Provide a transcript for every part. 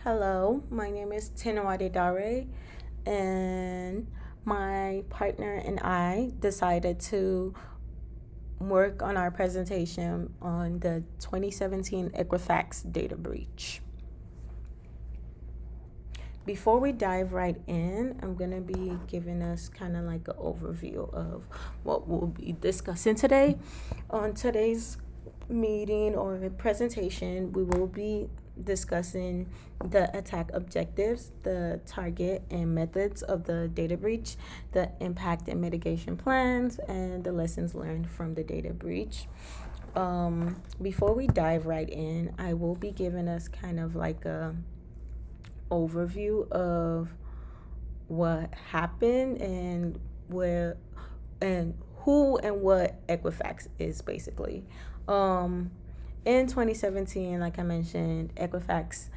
Hello, my name is Tinawade Dare, and my partner and I decided to work on our presentation on the 2017 Equifax data breach. Before we dive right in, I'm going to be giving us kind of like an overview of what we'll be discussing today. On today's meeting or presentation, we will be discussing the attack objectives, the target and methods of the data breach, the impact and mitigation plans, and the lessons learned from the data breach. Before we dive right in, I will be giving us kind of like a overview of what happened and where and who and what Equifax is basically. In 2017, like I mentioned, Equifax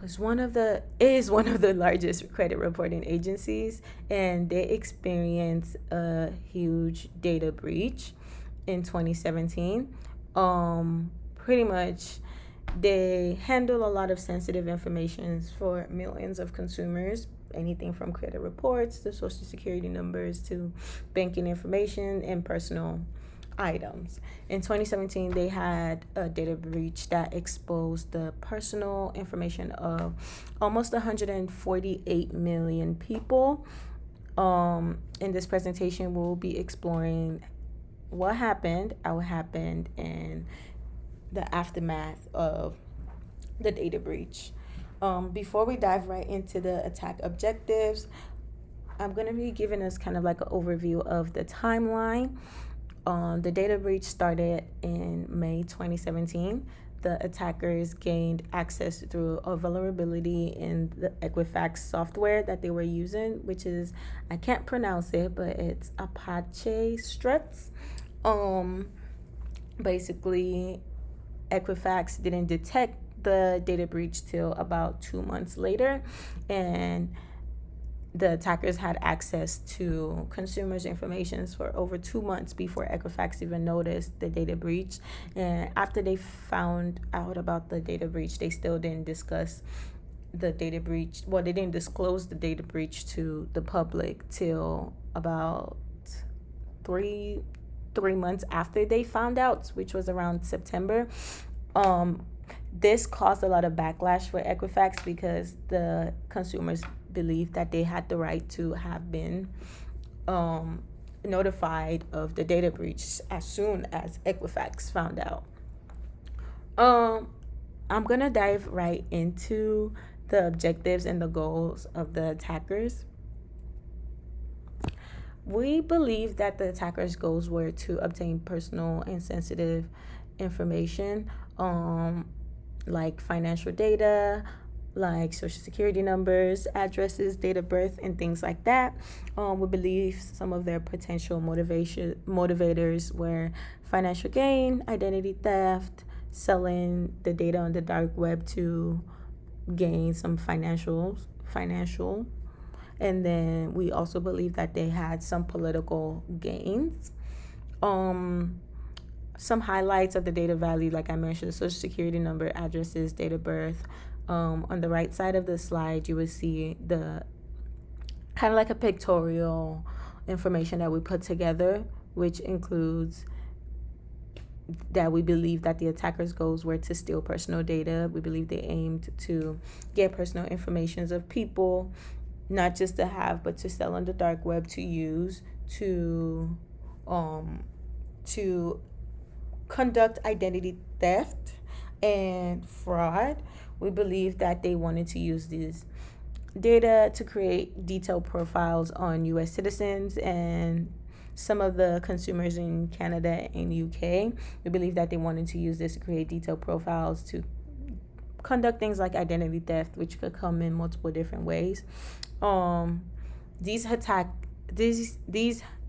is one of the largest credit reporting agencies, and they experienced a huge data breach in 2017. Pretty much they handle a lot of sensitive information for millions of consumers, anything from credit reports to social security numbers to banking information and personal items. In 2017, they had a data breach that exposed the personal information of almost 148 million people. In this presentation, we'll be exploring what happened, how it happened, and the aftermath of the data breach. Before we dive right into the attack objectives, I'm going to be giving us kind of like an overview of the timeline. The data breach started in May 2017. The attackers gained access through a vulnerability in the Equifax software that they were using, which is, I can't pronounce it, but it's Apache Struts. Basically, Equifax didn't detect the data breach till about 2 months later, and the attackers had access to consumers' information for over 2 months before Equifax even noticed the data breach. And after they found out about the data breach, they still didn't discuss the data breach. Well, they didn't disclose the data breach to the public till about three months after they found out, which was around September. This caused a lot of backlash for Equifax because the consumers believed that they had the right to have been notified of the data breach as soon as Equifax found out. I'm gonna dive right into the objectives and the goals of the attackers. We believe that the attackers' goals were to obtain personal and sensitive information, like financial data, like social security numbers, addresses, date of birth, and things like that. We believe some of their potential motivators were financial gain, identity theft, selling the data on the dark web to gain some financial. And then we also believe that they had some political gains. Some highlights of the data value, like I mentioned, social security number, addresses, date of birth. On the right side of the slide, you would see the kind of like a pictorial information that we put together, which includes that we believe that the attackers' goals were to steal personal data. We believe they aimed to get personal information of people, not just to have, but to sell on the dark web, to use, to conduct identity theft and fraud. We believe that they wanted to use these data to create detailed profiles on U.S. citizens and some of the consumers in Canada and UK. We believe that they wanted to use this to create detailed profiles to conduct things like identity theft, which could come in multiple different ways. These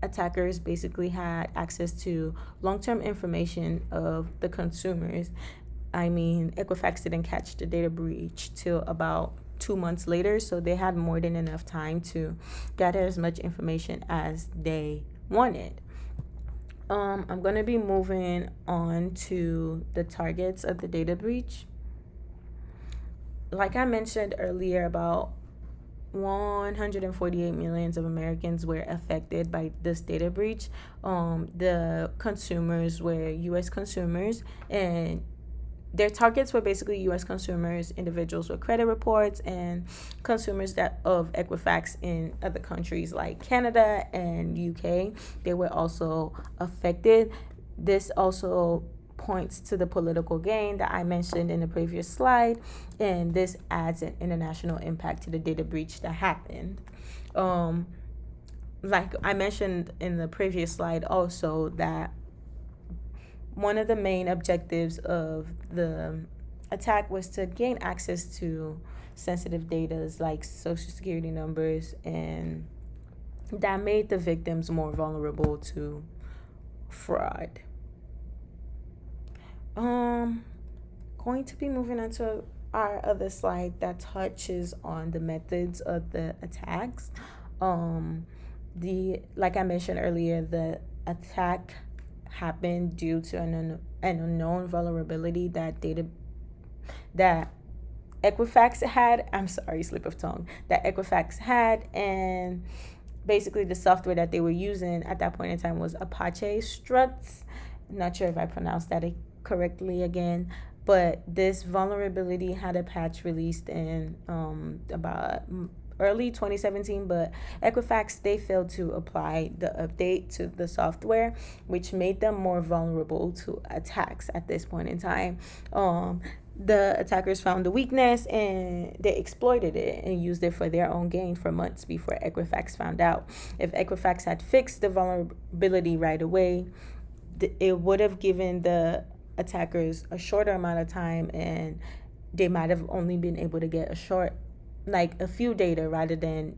attackers basically had access to long-term information of the consumers. I mean, Equifax didn't catch the data breach till about 2 months later, so they had more than enough time to gather as much information as they wanted. I'm going to be moving on to the targets of the data breach. like I mentioned earlier, about 148 millions of Americans were affected by this data breach. The consumers were U.S. consumers, and their targets were basically U.S. consumers, individuals with credit reports, and consumers that of Equifax in other countries like Canada and UK. They were also affected. This also points to the political gain that I mentioned in the previous slide, and this adds an international impact to the data breach that happened. Um, like I mentioned in the previous slide, also that one of the main objectives of the attack was to gain access to sensitive data like social security numbers, and that made the victims more vulnerable to fraud. Um, Going to be moving on to our other slide that touches on the methods of the attacks. Um, the like I mentioned earlier, the attack happened due to an unknown vulnerability that Equifax had. I'm sorry, slip of tongue. That Equifax had, and basically the software that they were using at that point in time was Apache Struts. Not sure if I pronounced that correctly again, but this vulnerability had a patch released in about early 2017, but Equifax, they failed to apply the update to the software, which made them more vulnerable to attacks at this point in time. The attackers found the weakness and they exploited it and used it for their own gain for months before Equifax found out. If Equifax had fixed the vulnerability right away, it would have given the attackers a shorter amount of time, and they might have only been able to get a few data rather than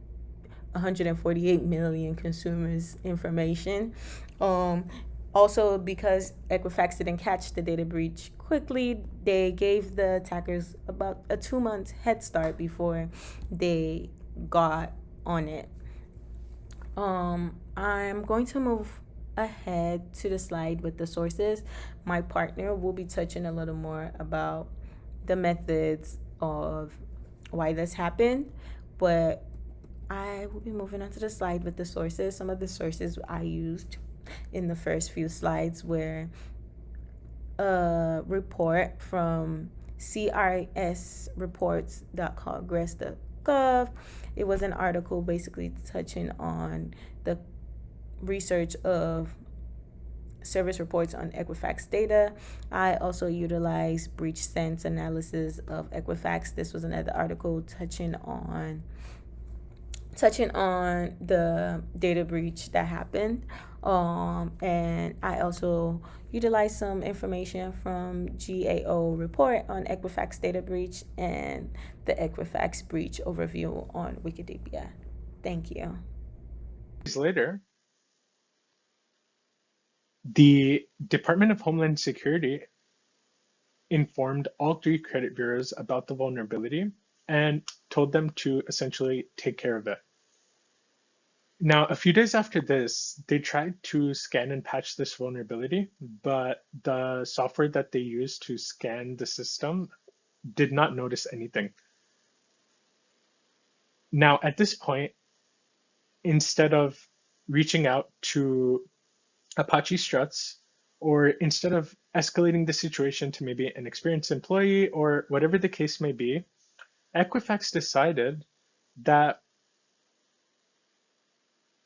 148 million consumers' information. Um, Also, because Equifax didn't catch the data breach quickly, they gave the attackers about a 2 month head start before they got on it. I'm going to move ahead to the slide with the sources. My partner will be touching a little more about the methods of why this happened, but I will be moving on to the slide with the sources. Some of the sources I used in the first few slides were a report from CRSreports.congress.gov. It was an article basically touching on the research of service reports on Equifax data. I also utilized breach sense analysis of Equifax. This was another article touching on the data breach that happened. And I also utilized some information from GAO report on Equifax data breach and the Equifax breach overview on Wikipedia. Thank you. Days later, the Department of Homeland Security informed all three credit bureaus about the vulnerability and told them to essentially take care of it. Now, a few days after this, they tried to scan and patch this vulnerability, but the software that they used to scan the system did not notice anything. Now, at this point, instead of reaching out to Apache Struts, or instead of escalating the situation to maybe an experienced employee or whatever the case may be, Equifax decided that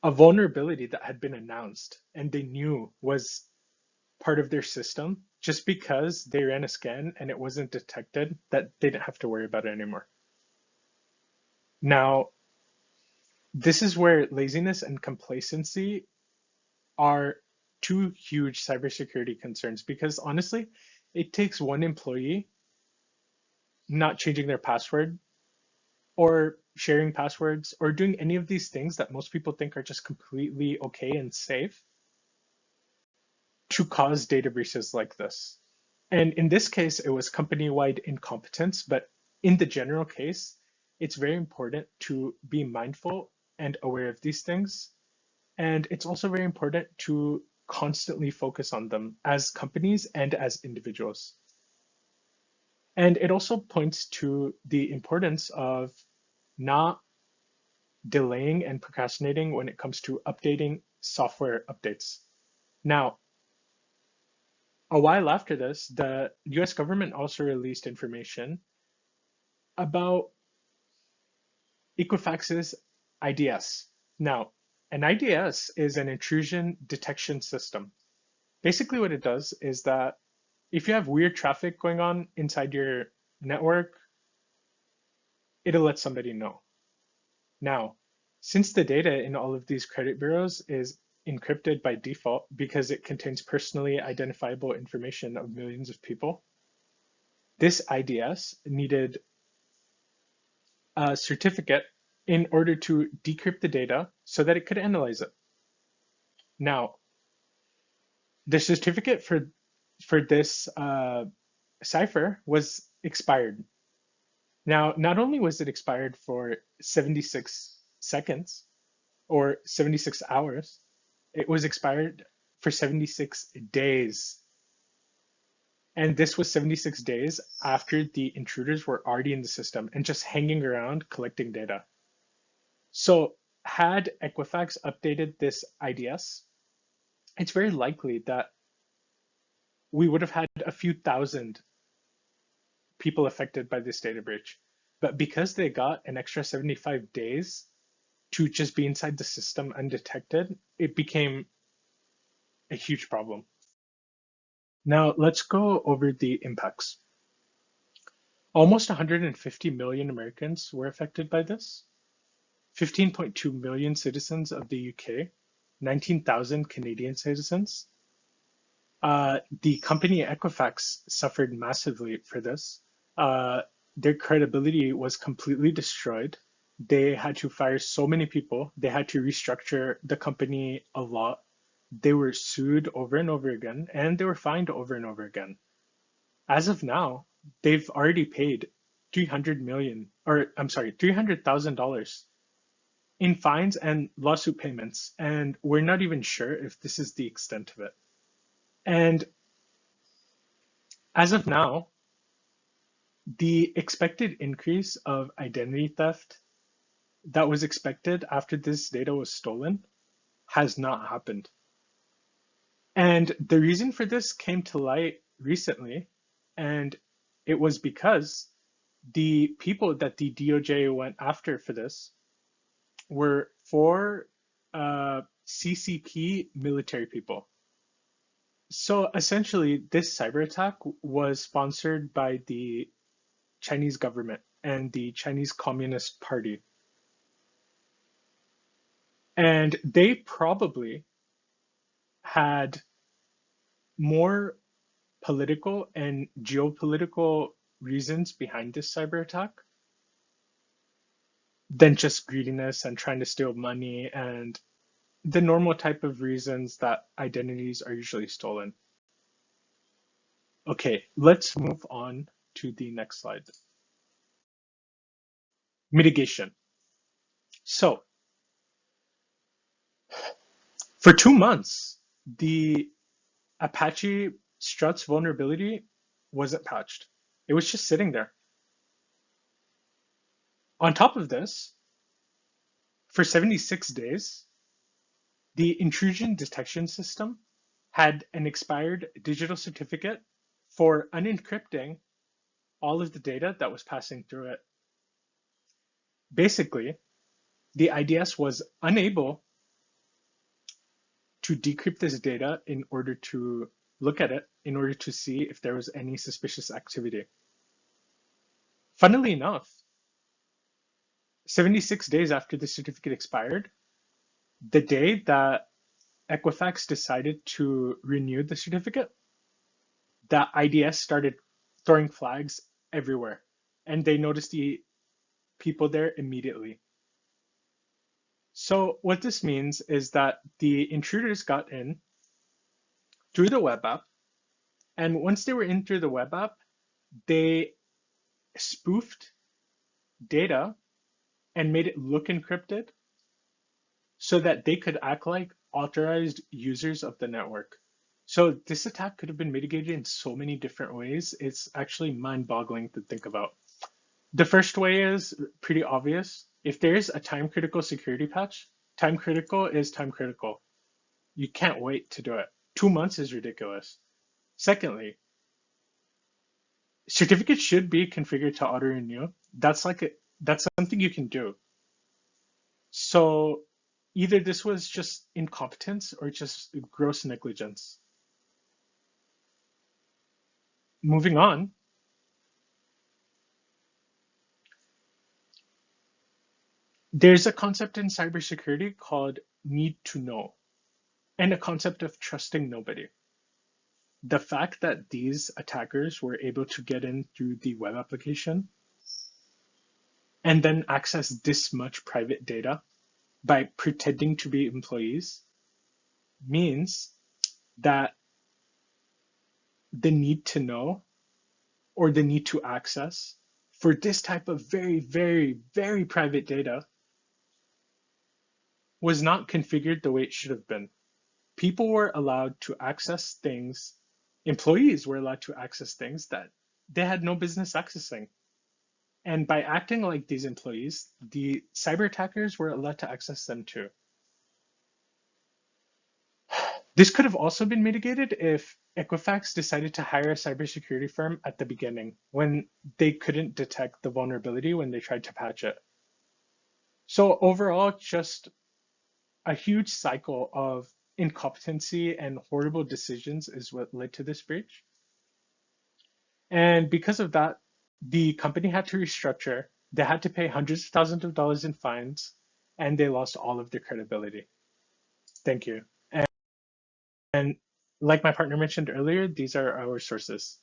a vulnerability that had been announced and they knew was part of their system, just because they ran a scan and it wasn't detected, that they didn't have to worry about it anymore. Now, this is where laziness and complacency are two huge cybersecurity concerns, because honestly, it takes one employee not changing their password or sharing passwords or doing any of these things that most people think are just completely okay and safe to cause data breaches like this. And in this case, it was company-wide incompetence, but in the general case, it's very important to be mindful and aware of these things. And it's also very important to constantly focus on them as companies and as individuals. And it also points to the importance of not delaying and procrastinating when it comes to updating software updates. Now, a while after this, the US government also released information about Equifax's IDS. Now, an IDS is an intrusion detection system. Basically, what it does is that if you have weird traffic going on inside your network, it'll let somebody know. Now, since the data in all of these credit bureaus is encrypted by default because it contains personally identifiable information of millions of people, this IDS needed a certificate in order to decrypt the data so that it could analyze it. Now, the certificate for this cipher was expired. Now, not only was it expired for 76 seconds or 76 hours, it was expired for 76 days. And this was 76 days after the intruders were already in the system and just hanging around collecting data. So, had Equifax updated this IDS, it's very likely that we would have had a few thousand people affected by this data breach. But because they got an extra 75 days to just be inside the system undetected, it became a huge problem. Now, let's go over the impacts. Almost 150 million Americans were affected by this, 15.2 million citizens of the UK, 19,000 Canadian citizens. The company Equifax suffered massively for this. Their credibility was completely destroyed. They had to fire so many people. They had to restructure the company a lot. They were sued over and over again, and they were fined over and over again. As of now, they've already paid $300,000 in fines and lawsuit payments, and we're not even sure if this is the extent of it. And as of now, the expected increase of identity theft that was expected after this data was stolen has not happened. And the reason for this came to light recently, and it was because the people that the DOJ went after for this were four CCP military people. So essentially, this cyber attack was sponsored by the Chinese government and the Chinese Communist Party. And they probably had more political and geopolitical reasons behind this cyber attack than just greediness and trying to steal money and the normal type of reasons that identities are usually stolen. Okay, let's move on to the next slide. Mitigation. So, for 2 months, the Apache Struts vulnerability wasn't patched. It was just sitting there. On top of this, for 76 days, the intrusion detection system had an expired digital certificate for unencrypting all of the data that was passing through it. Basically, the IDS was unable to decrypt this data in order to look at it, in order to see if there was any suspicious activity. Funnily enough, 76 days after the certificate expired, the day that Equifax decided to renew the certificate, the IDS started throwing flags everywhere, and they noticed the people there immediately. So what this means is that the intruders got in through the web app, and once they were in through the web app, they spoofed data and made it look encrypted so that they could act like authorized users of the network. So this attack could have been mitigated in so many different ways. It's actually mind-boggling to think about. The first way is pretty obvious. If there's a time critical security patch, time critical is time critical. You can't wait to do it. 2 months is ridiculous. Secondly, certificates should be configured to auto renew. That's something you can do. So either this was just incompetence or just gross negligence. Moving on, there's a concept in cybersecurity called need to know and a concept of trusting nobody. The fact that these attackers were able to get in through the web application and then access this much private data by pretending to be employees means that the need to know or the need to access for this type of very, very, very private data was not configured the way it should have been. People were allowed to access things, employees were allowed to access things that they had no business accessing. And by acting like these employees, the cyber attackers were allowed to access them too. This could have also been mitigated if Equifax decided to hire a cybersecurity firm at the beginning when they couldn't detect the vulnerability when they tried to patch it. So overall, just a huge cycle of incompetency and horrible decisions is what led to this breach. And because of that, the company had to restructure. They had to pay hundreds of thousands of dollars in fines, and they lost all of their credibility. Thank you. And like my partner mentioned earlier, these are our sources.